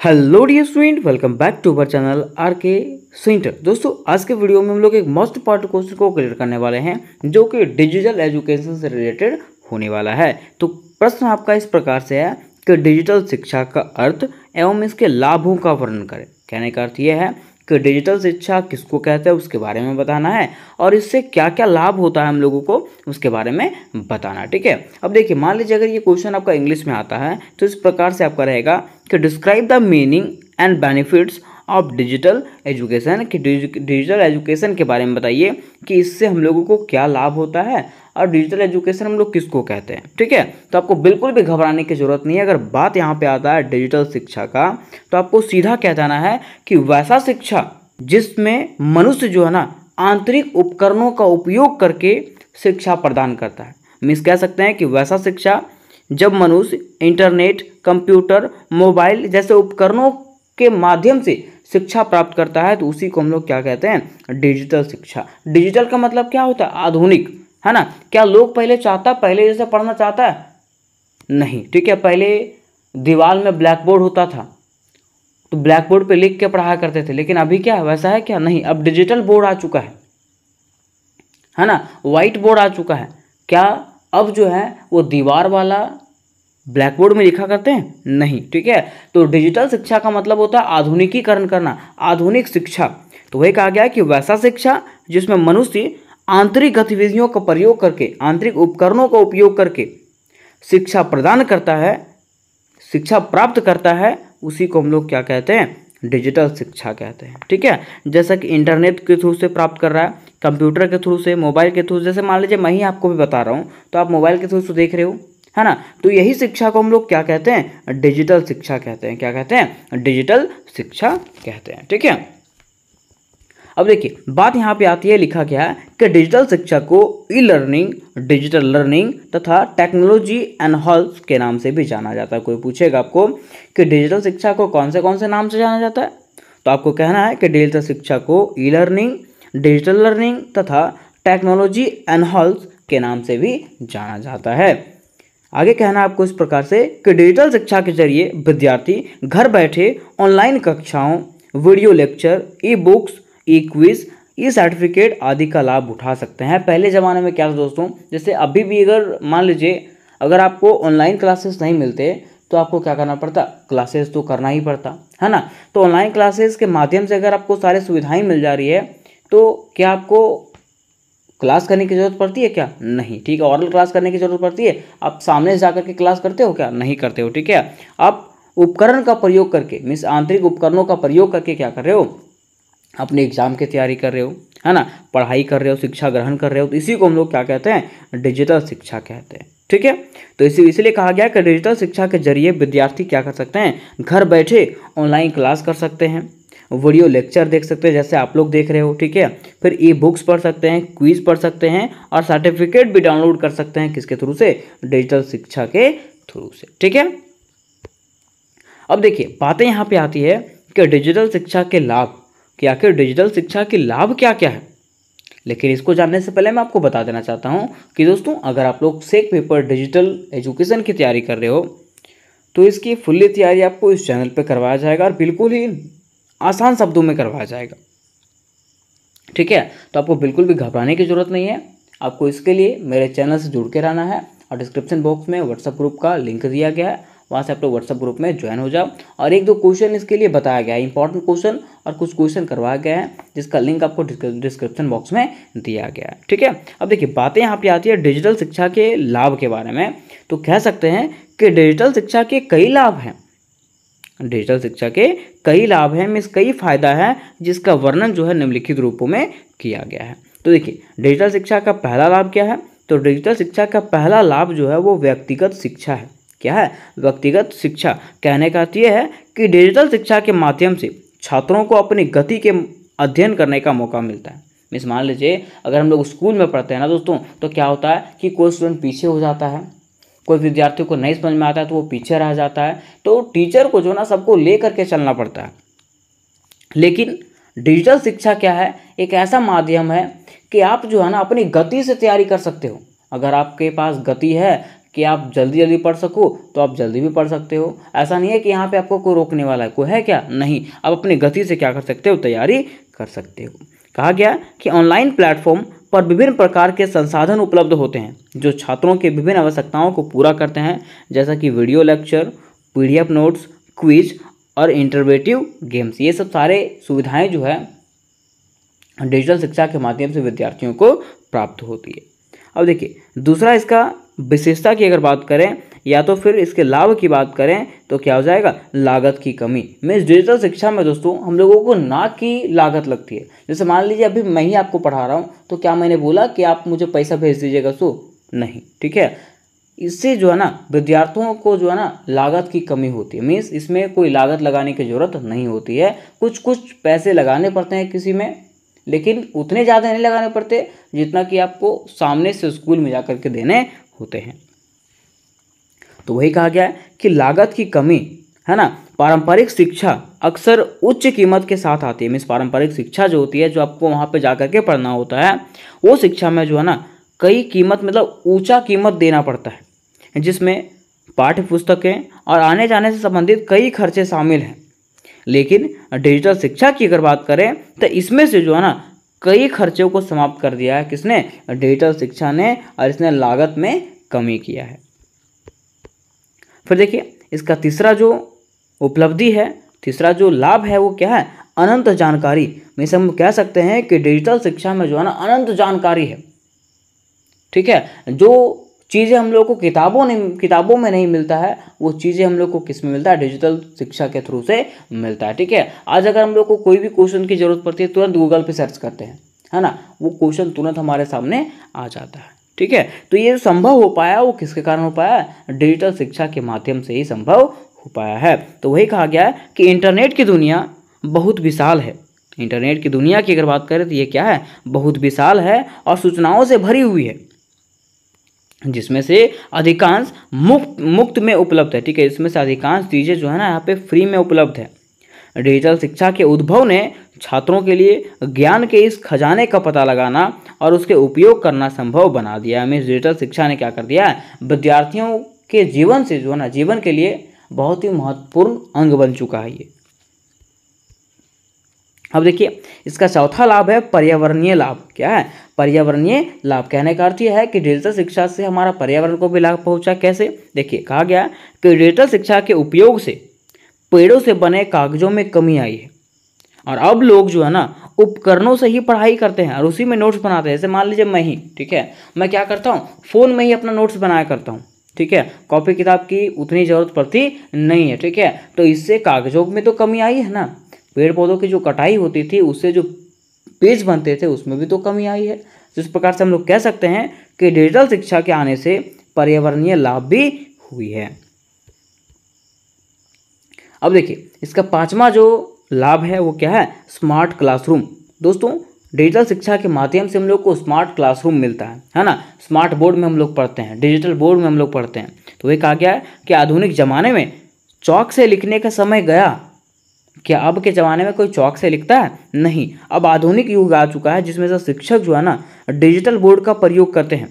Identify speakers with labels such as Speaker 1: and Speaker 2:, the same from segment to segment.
Speaker 1: Hello dear student, welcome back to our channel R K centre. दोस्तों, आज के video में हम लोग एक मोस्ट इम्पॉर्टेंट क्वेश्चन को क्लियर करने वाले हैं जो कि डिजिटल एजुकेशन से रिलेटेड होने वाला है। तो प्रश्न आपका इस प्रकार से है कि डिजिटल शिक्षा का अर्थ एवं इसके लाभों का वर्णन करें। कहने का अर्थ यह है कि डिजिटल शिक्षा किसको कहते हैं उसके बारे में बताना है और इससे क्या क्या लाभ होता है हम लोगों को उसके बारे में बताना। ठीक है, अब देखिए, मान लीजिए अगर ये क्वेश्चन आपका इंग्लिश में आता है तो इस प्रकार से आपका रहेगा कि describe the meaning and benefits of digital education, कि डिजिटल एजुकेशन के बारे में बताइए कि इससे हम लोगों को क्या लाभ होता है और डिजिटल एजुकेशन हम लोग किसको कहते हैं। ठीक है, तो आपको बिल्कुल भी घबराने की जरूरत नहीं है। अगर बात यहाँ पे आता है डिजिटल शिक्षा का तो आपको सीधा कह देना है कि वैसा शिक्षा जिसमें मनुष्य जो है ना आंतरिक उपकरणों का उपयोग करके शिक्षा प्रदान करता है। मीन्स कह सकते हैं कि वैसा शिक्षा जब मनुष्य इंटरनेट, कंप्यूटर, मोबाइल जैसे उपकरणों के माध्यम से शिक्षा प्राप्त करता है तो उसी को हम लोग क्या कहते हैं, डिजिटल शिक्षा। डिजिटल का मतलब क्या होता है, आधुनिक, है ना। क्या लोग पहले जैसे पढ़ना चाहता है? नहीं। ठीक है, पहले दीवार में ब्लैक बोर्ड होता था तो ब्लैक बोर्ड पे लिख के पढ़ाया करते थे, लेकिन अभी क्या वैसा है क्या? नहीं। अब डिजिटल बोर्ड आ चुका है ना, व्हाइट बोर्ड आ चुका है। क्या अब जो है वो दीवार वाला ब्लैक बोर्ड में लिखा करते हैं? नहीं। ठीक है, तो डिजिटल शिक्षा का मतलब होता है आधुनिकीकरण करना, आधुनिक शिक्षा। तो वही कहा गया है कि वैसा शिक्षा जिसमें मनुष्य आंतरिक गतिविधियों का प्रयोग करके, आंतरिक उपकरणों का उपयोग करके शिक्षा प्रदान करता है, शिक्षा प्राप्त करता है, उसी को हम लोग क्या कहते हैं, डिजिटल शिक्षा कहते हैं। ठीक है, जैसा कि इंटरनेट के थ्रू से प्राप्त कर रहा है, कंप्यूटर के थ्रू से, मोबाइल के थ्रू, जैसे मान लीजिए मैं ही आपको भी बता रहा हूँ तो आप मोबाइल के थ्रू से देख रहे हो, है ना। तो यही शिक्षा को हम लोग क्या कहते हैं, डिजिटल शिक्षा कहते हैं। क्या कहते हैं, डिजिटल शिक्षा कहते हैं। ठीक है, अब देखिए बात यहाँ पे आती है, लिखा गया है कि डिजिटल शिक्षा को ई लर्निंग, डिजिटल लर्निंग तथा टेक्नोलॉजी एनहांस के नाम से भी जाना जाता है। कोई पूछेगा आपको कि डिजिटल शिक्षा को कौन से नाम से जाना जाता है, तो आपको कहना है कि डिजिटल शिक्षा को ई लर्निंग, डिजिटल लर्निंग तथा टेक्नोलॉजी एनहांस के नाम से भी जाना जाता है। आगे कहना है आपको इस प्रकार से कि डिजिटल शिक्षा के जरिए विद्यार्थी घर बैठे ऑनलाइन कक्षाओं, वीडियो लेक्चर, ई बुक्स, ई क्विज, ई सर्टिफिकेट आदि का लाभ उठा सकते हैं। पहले ज़माने में क्या था दोस्तों, जैसे अभी भी अगर मान लीजिए अगर आपको ऑनलाइन क्लासेस नहीं मिलते तो आपको क्या करना पड़ता, क्लासेस तो करना ही पड़ता, है ना। तो ऑनलाइन क्लासेस के माध्यम से अगर आपको सारी सुविधाएं मिल जा रही है तो क्या आपको क्लास करने की जरूरत पड़ती है क्या? नहीं। ठीक है, ऑरल क्लास करने की जरूरत पड़ती है? आप सामने से जाकर के क्लास करते हो क्या? नहीं करते हो। ठीक है, आप उपकरण का प्रयोग करके, मीन्स आंतरिक उपकरणों का प्रयोग करके क्या कर रहे हो, अपने एग्जाम की तैयारी कर रहे हो, है ना, पढ़ाई कर रहे हो, शिक्षा ग्रहण कर रहे हो। तो इसी को हम लोग क्या कहते हैं, डिजिटल शिक्षा कहते हैं। ठीक है, तो इसलिए कहा गया कि डिजिटल शिक्षा के जरिए विद्यार्थी क्या कर सकते हैं, घर बैठे ऑनलाइन क्लास कर सकते हैं, वीडियो लेक्चर देख सकते हैं जैसे आप लोग देख रहे हो। ठीक है, फिर ई बुक्स पढ़ सकते हैं, क्विज पढ़ सकते हैं और सर्टिफिकेट भी डाउनलोड कर सकते हैं। किसके थ्रू से, डिजिटल शिक्षा के थ्रू से। ठीक है, अब देखिए बातें यहाँ पे आती है कि डिजिटल शिक्षा के लाभ, कि आखिर डिजिटल शिक्षा के लाभ क्या क्या है। लेकिन इसको जानने से पहले मैं आपको बता देना चाहता हूँ कि दोस्तों अगर आप लोग सेक पेपर डिजिटल एजुकेशन की तैयारी कर रहे हो तो इसकी फुल्ली तैयारी आपको इस चैनल पे करवाया जाएगा और बिल्कुल ही आसान शब्दों में करवाया जाएगा। ठीक है, तो आपको बिल्कुल भी घबराने की जरूरत नहीं है। आपको इसके लिए मेरे चैनल से जुड़ के रहना है और डिस्क्रिप्शन बॉक्स में व्हाट्सएप ग्रुप का लिंक दिया गया है, वहाँ से आप लोग व्हाट्सएप ग्रुप में ज्वाइन हो जाओ। और एक दो क्वेश्चन इसके लिए बताया गया है, इंपॉर्टेंट क्वेश्चन, और कुछ क्वेश्चन करवाया गया है जिसका लिंक आपको डिस्क्रिप्शन बॉक्स में दिया गया है। ठीक है, अब देखिए बातें यहाँ पे आती है डिजिटल शिक्षा के लाभ के बारे में। तो कह सकते हैं कि डिजिटल शिक्षा के कई लाभ हैं, डिजिटल शिक्षा के कई लाभ हैं, मीन्स कई फायदा है जिसका वर्णन जो है निम्नलिखित रूपों में किया गया है। तो देखिए डिजिटल शिक्षा का पहला लाभ क्या है, तो डिजिटल शिक्षा का पहला लाभ जो है वो व्यक्तिगत शिक्षा है। क्या है, व्यक्तिगत शिक्षा। कहने का अर्थ यह है कि डिजिटल शिक्षा के माध्यम से छात्रों को अपनी गति के अध्ययन करने का मौका मिलता है। मीन्स मान लीजिए अगर हम लोग स्कूल में पढ़ते हैं ना दोस्तों, तो क्या होता है कि कोई स्टूडेंट पीछे हो जाता है, कोई विद्यार्थी को नहीं समझ में आता है तो वो पीछे रह जाता है, तो टीचर को जो ना सबको ले करके चलना पड़ता है। लेकिन डिजिटल शिक्षा क्या है, एक ऐसा माध्यम है कि आप जो है ना अपनी गति से तैयारी कर सकते हो। अगर आपके पास गति है कि आप जल्दी जल्दी पढ़ सको तो आप जल्दी भी पढ़ सकते हो। ऐसा नहीं है कि यहाँ पे आपको कोई रोकने वाला है, कोई है क्या? नहीं, आप अपनी गति से क्या कर सकते हो, तैयारी कर सकते हो। कहा गया कि ऑनलाइन प्लेटफॉर्म पर विभिन्न प्रकार के संसाधन उपलब्ध होते हैं जो छात्रों के विभिन्न आवश्यकताओं को पूरा करते हैं, जैसा कि video lecture, PDF notes, quiz और इंटरैक्टिव गेम्स। ये सब सारे सुविधाएं जो है डिजिटल शिक्षा के माध्यम से विद्यार्थियों को प्राप्त होती है। अब देखिए, दूसरा इसका विशेषता की अगर बात करें या तो फिर इसके लाभ की बात करें तो क्या हो जाएगा, लागत की कमी। मीन्स डिजिटल शिक्षा में दोस्तों हम लोगों को ना की लागत लगती है। जैसे मान लीजिए अभी मैं ही आपको पढ़ा रहा हूँ, तो क्या मैंने बोला कि आप मुझे पैसा भेज दीजिएगा? नहीं, ठीक है। इससे जो है ना विद्यार्थियों को जो है ना लागत की कमी होती है। मीन्स इसमें कोई लागत लगाने की ज़रूरत नहीं होती है। कुछ पैसे लगाने पड़ते हैं किसी में, लेकिन उतने ज़्यादा नहीं लगाने पड़ते जितना कि आपको सामने से स्कूल में जाकर के देने होते हैं। तो वही कहा गया है कि लागत की कमी है ना। पारंपरिक शिक्षा अक्सर उच्च कीमत के साथ आती है। मीन्स पारंपरिक शिक्षा जो होती है, जो आपको वहाँ पे जा करके पढ़ना होता है, वो शिक्षा में जो है ना कई कीमत मतलब ऊंचा कीमत देना पड़ता है, जिसमें पाठ्य पुस्तकें और आने जाने से संबंधित कई खर्चे शामिल हैं। लेकिन डिजिटल शिक्षा की अगर बात करें तो इसमें से जो है ना कई खर्चों को समाप्त कर दिया है। किसने? डिजिटल शिक्षा ने, और इसने लागत में कमी किया है। फिर देखिए, इसका तीसरा जो उपलब्धि है, तीसरा जो लाभ है वो क्या है, अनंत जानकारी। में से हम कह सकते हैं कि डिजिटल शिक्षा में जो है ना अनंत जानकारी है, ठीक है। जो चीज़ें हम लोग को किताबों में नहीं मिलता है, वो चीज़ें हम लोग को किस में मिलता है, डिजिटल शिक्षा के थ्रू से मिलता है, ठीक है। आज अगर हम लोग को कोई भी क्वेश्चन की जरूरत पड़ती है, तुरंत गूगल पे सर्च करते हैं, है ना, वो क्वेश्चन तुरंत हमारे सामने आ जाता है, ठीक है। तो ये संभव हो पाया, वो किसके कारण हो पाया, डिजिटल शिक्षा के माध्यम से ही संभव हो पाया है। तो वही कहा गया है कि इंटरनेट की दुनिया बहुत विशाल है। इंटरनेट की दुनिया की अगर बात करें तो ये क्या है, बहुत विशाल है और सूचनाओं से भरी हुई है, जिसमें से अधिकांश मुफ्त में उपलब्ध है, ठीक है। इसमें से अधिकांश चीज़ें जो है ना यहाँ पे फ्री में उपलब्ध है। डिजिटल शिक्षा के उद्भव ने छात्रों के लिए ज्ञान के इस खजाने का पता लगाना और उसके उपयोग करना संभव बना दिया। हमें डिजिटल शिक्षा ने क्या कर दिया है, विद्यार्थियों के जीवन से जो है ना जीवन के लिए बहुत ही महत्वपूर्ण अंग बन चुका है ये। अब देखिए, इसका चौथा लाभ है पर्यावरणीय लाभ। क्या है, पर्यावरणीय लाभ। कहने का अर्थ यह है कि डिजिटल शिक्षा से हमारा पर्यावरण को भी लाभ पहुंचा। कैसे? देखिए, कहा गया कि डिजिटल शिक्षा के उपयोग से पेड़ों से बने कागजों में कमी आई है और अब लोग जो है ना उपकरणों से ही पढ़ाई करते हैं और उसी में नोट्स बनाते हैं। जैसे मान लीजिए मैं ही, ठीक है, मैं क्या करता हूँ, फ़ोन में ही अपना नोट्स बनाया करता हूँ, ठीक है। कॉपी किताब की उतनी ज़रूरत पड़ती नहीं है, ठीक है। तो इससे कागजों में तो कमी आई है ना, पेड़ पौधों की जो कटाई होती थी उससे जो पेज बनते थे उसमें भी तो कमी आई है। जिस प्रकार से हम लोग कह सकते हैं कि डिजिटल शिक्षा के आने से पर्यावरणीय लाभ भी हुई है। अब देखिए, इसका पांचवा जो लाभ है वो क्या है, स्मार्ट क्लासरूम। दोस्तों, डिजिटल शिक्षा के माध्यम से हम लोग को स्मार्ट क्लासरूम मिलता है ना। स्मार्ट बोर्ड में हम लोग पढ़ते हैं, डिजिटल बोर्ड में हम लोग पढ़ते हैं। तो ये कहा गया है कि आधुनिक ज़माने में चौक से लिखने का समय गया। क्या अब के ज़माने में कोई चौक से लिखता है? नहीं। अब आधुनिक युग आ चुका है जिसमें से शिक्षक जो है ना डिजिटल बोर्ड का प्रयोग करते हैं,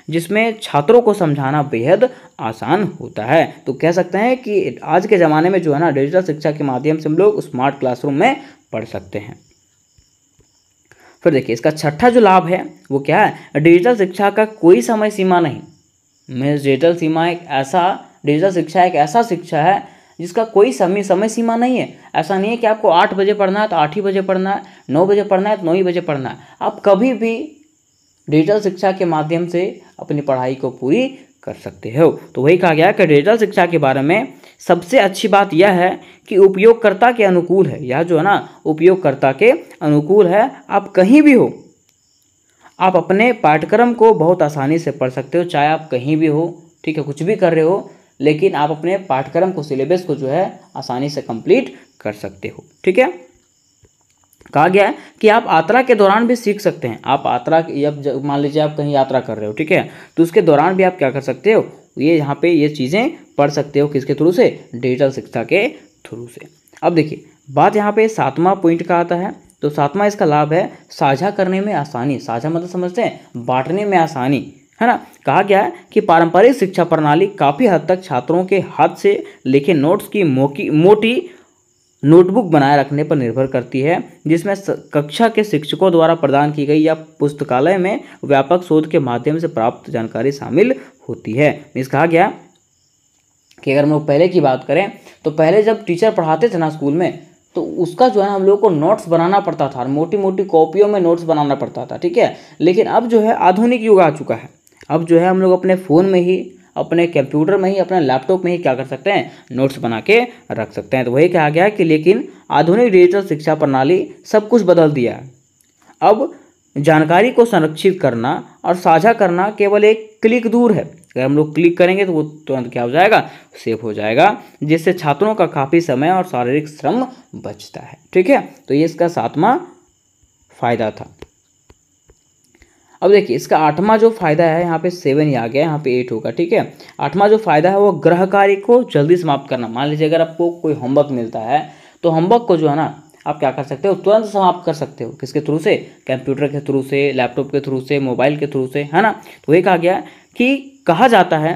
Speaker 1: जिसमें छात्रों को समझाना बेहद आसान होता है। तो कह सकते हैं कि आज के ज़माने में जो है ना डिजिटल शिक्षा के माध्यम से हम लोग स्मार्ट क्लासरूम में पढ़ सकते हैं। फिर देखिए, इसका छठा जो लाभ है वो क्या है, डिजिटल शिक्षा का कोई समय सीमा नहीं। डिजिटल शिक्षा एक ऐसा शिक्षा है जिसका कोई समय सीमा नहीं है। ऐसा नहीं है कि आपको 8 बजे पढ़ना है तो 8 ही बजे पढ़ना है, 9 बजे पढ़ना है तो 9 ही बजे पढ़ना है। आप कभी भी डिजिटल शिक्षा के माध्यम से अपनी पढ़ाई को पूरी कर सकते हो। तो वही कहा गया कि डिजिटल शिक्षा के बारे में सबसे अच्छी बात यह है कि उपयोगकर्ता के अनुकूल है। यह जो है ना उपयोगकर्ता के अनुकूल है। आप कहीं भी हो, आप अपने पाठ्यक्रम को बहुत आसानी से पढ़ सकते हो, चाहे आप कहीं भी हो, ठीक है, कुछ भी कर रहे हो, लेकिन आप अपने पाठ्यक्रम को, सिलेबस को जो है आसानी से कंप्लीट कर सकते हो, ठीक है। कहा गया है कि आप यात्रा के दौरान भी सीख सकते हैं। आप अब मान लीजिए आप कहीं यात्रा कर रहे हो, ठीक है, तो उसके दौरान भी आप क्या कर सकते हो, ये यहाँ पे ये चीज़ें पढ़ सकते हो। किसके थ्रू से? डिजिटल शिक्षा के थ्रू से। अब देखिए, बात यहाँ पे 7वां पॉइंट का आता है। तो 7वां इसका लाभ है साझा करने में आसानी। साझा मतलब समझते हैं, बांटने में आसानी, है ना। कहा गया है कि पारंपरिक शिक्षा प्रणाली काफ़ी हद तक छात्रों के हाथ से लिखे नोट्स की मोटी नोटबुक बनाए रखने पर निर्भर करती है, जिसमें कक्षा के शिक्षकों द्वारा प्रदान की गई या पुस्तकालय में व्यापक शोध के माध्यम से प्राप्त जानकारी शामिल होती है। इस कहा गया कि अगर हम लोग पहले की बात करें तो पहले जब टीचर पढ़ाते थे ना स्कूल में, तो उसका जो है हम लोग को नोट्स बनाना पड़ता था, मोटी मोटी कॉपियों में नोट्स बनाना पड़ता था, ठीक है। लेकिन अब जो है आधुनिक युग आ चुका है, अब जो है हम लोग अपने फ़ोन में ही, अपने कंप्यूटर में ही, अपने लैपटॉप में ही क्या कर सकते हैं, नोट्स बना के रख सकते हैं। तो वही कहा गया कि लेकिन आधुनिक डिजिटल शिक्षा प्रणाली सब कुछ बदल दिया है। अब जानकारी को संरक्षित करना और साझा करना केवल एक क्लिक दूर है। अगर हम लोग क्लिक करेंगे तो वो तुरंत क्या हो जाएगा, सेव हो जाएगा, जिससे छात्रों का काफ़ी समय और शारीरिक श्रम बचता है, ठीक है। तो ये इसका 7वां फायदा था। अब देखिए इसका 8वां जो फायदा है, यहाँ पे 7 ही आ गया, यहाँ पे 8 होगा, ठीक है। 8वां जो फायदा है वो गृह कार्य को जल्दी समाप्त करना। मान लीजिए अगर आपको कोई होमवर्क मिलता है तो होमवर्क को जो है ना आप क्या कर सकते हो, तुरंत समाप्त कर सकते हो। किसके थ्रू से, कंप्यूटर के थ्रू से, लैपटॉप के थ्रू से, मोबाइल के थ्रू से, है ना। तो ये कहा गया कि कहा जाता है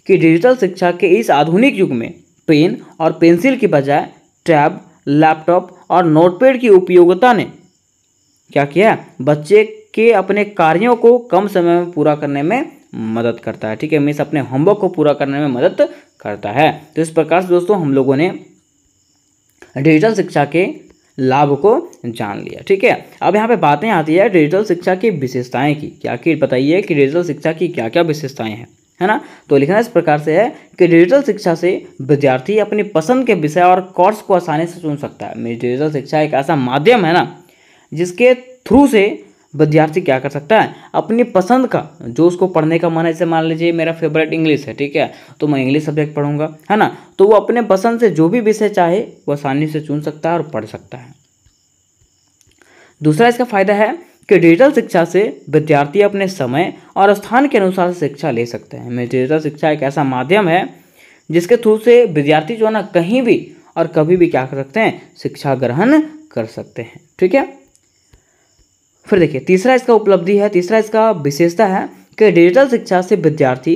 Speaker 1: कि डिजिटल शिक्षा के इस आधुनिक युग में पेन और पेंसिल की बजाय टैब, लैपटॉप और नोटपैड की उपयोगिता ने क्या किया, बच्चे के अपने कार्यों को कम समय में पूरा करने में मदद करता है, ठीक है। मीन्स अपने होमवर्क को पूरा करने में मदद करता है। तो इस प्रकार से दोस्तों हम लोगों ने डिजिटल शिक्षा के लाभ को जान लिया, ठीक है। अब यहाँ पे बातें आती है डिजिटल शिक्षा की विशेषताएं की। क्या कि बताइए कि डिजिटल शिक्षा की क्या क्या विशेषताएं हैं, है ना। तो लिखना इस प्रकार से है कि डिजिटल शिक्षा से विद्यार्थी अपनी पसंद के विषय और कोर्स को आसानी से चुन सकता है। डिजिटल शिक्षा एक ऐसा माध्यम है ना जिसके थ्रू से विद्यार्थी क्या कर सकता है, अपनी पसंद का जो उसको पढ़ने का मन है, जैसे मान लीजिए मेरा फेवरेट इंग्लिश है, ठीक है, तो मैं इंग्लिश सब्जेक्ट पढ़ूंगा, है ना। तो वो अपने पसंद से जो भी विषय चाहे वो आसानी से चुन सकता है और पढ़ सकता है। दूसरा इसका फायदा है कि डिजिटल शिक्षा से विद्यार्थी अपने समय और स्थान के अनुसार शिक्षा ले सकते हैं। डिजिटल शिक्षा एक ऐसा माध्यम है जिसके थ्रू से विद्यार्थी जो है ना कहीं भी और कभी भी क्या कर सकते हैं, शिक्षा ग्रहण कर सकते हैं, ठीक है। फिर देखिए तीसरा इसका उपलब्धि है, तीसरा इसका विशेषता है कि डिजिटल शिक्षा से विद्यार्थी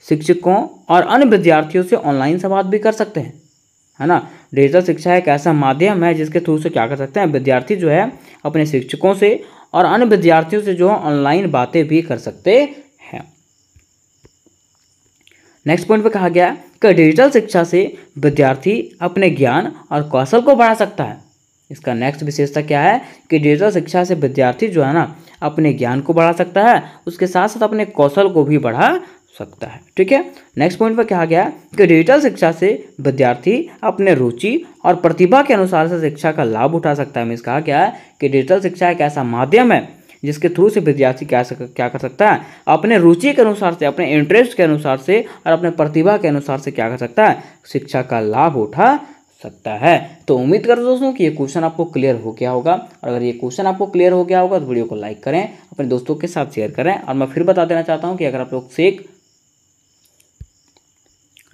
Speaker 1: शिक्षकों और अन्य विद्यार्थियों से ऑनलाइन संवाद भी कर सकते हैं, है ना। डिजिटल शिक्षा एक ऐसा माध्यम है जिसके थ्रू से क्या कर सकते हैं, विद्यार्थी जो है अपने शिक्षकों से और अन्य विद्यार्थियों से जो है ऑनलाइन बातें भी कर सकते हैं। नेक्स्ट पॉइंट पे कहा गया कि डिजिटल शिक्षा से विद्यार्थी अपने ज्ञान और कौशल को बढ़ा सकता है। इसका नेक्स्ट विशेषता क्या है कि डिजिटल शिक्षा से विद्यार्थी जो है ना अपने ज्ञान को बढ़ा सकता है, उसके साथ साथ अपने कौशल को भी बढ़ा सकता है, ठीक है। नेक्स्ट पॉइंट पर कहा गया कि डिजिटल शिक्षा से विद्यार्थी अपने रुचि और प्रतिभा के अनुसार से शिक्षा का लाभ उठा सकता है। मीन्स कहा गया है कि डिजिटल शिक्षा एक ऐसा माध्यम है जिसके थ्रू से विद्यार्थी क्या कर सकता है, अपने रुचि के अनुसार से, अपने इंटरेस्ट के अनुसार से और अपने प्रतिभा के अनुसार से क्या कर सकता है, शिक्षा का लाभ उठा सकता है। तो उम्मीद करता हूं दोस्तों कि ये क्वेश्चन आपको क्लियर हो गया होगा, और अगर ये क्वेश्चन आपको क्लियर हो गया होगा तो वीडियो को लाइक करें, अपने दोस्तों के साथ शेयर करें। और मैं फिर बता देना चाहता हूं कि अगर आप लोग से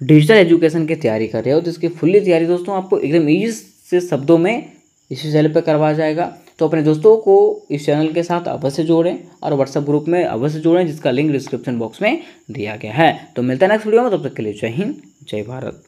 Speaker 1: डिजिटल एजुकेशन की तैयारी कर रहे हो तो इसकी फुल्ली तैयारी दोस्तों आपको एकदम ईजी से शब्दों में इसी चैनल पर करवाया जाएगा। तो अपने दोस्तों को इस चैनल के साथ अवश्य जोड़ें और व्हाट्सएप ग्रुप में अवश्य जोड़ें, जिसका लिंक डिस्क्रिप्शन बॉक्स में दिया गया है। तो मिलता है नेक्स्ट वीडियो में, तब तक के लिए जय हिंद, जय भारत।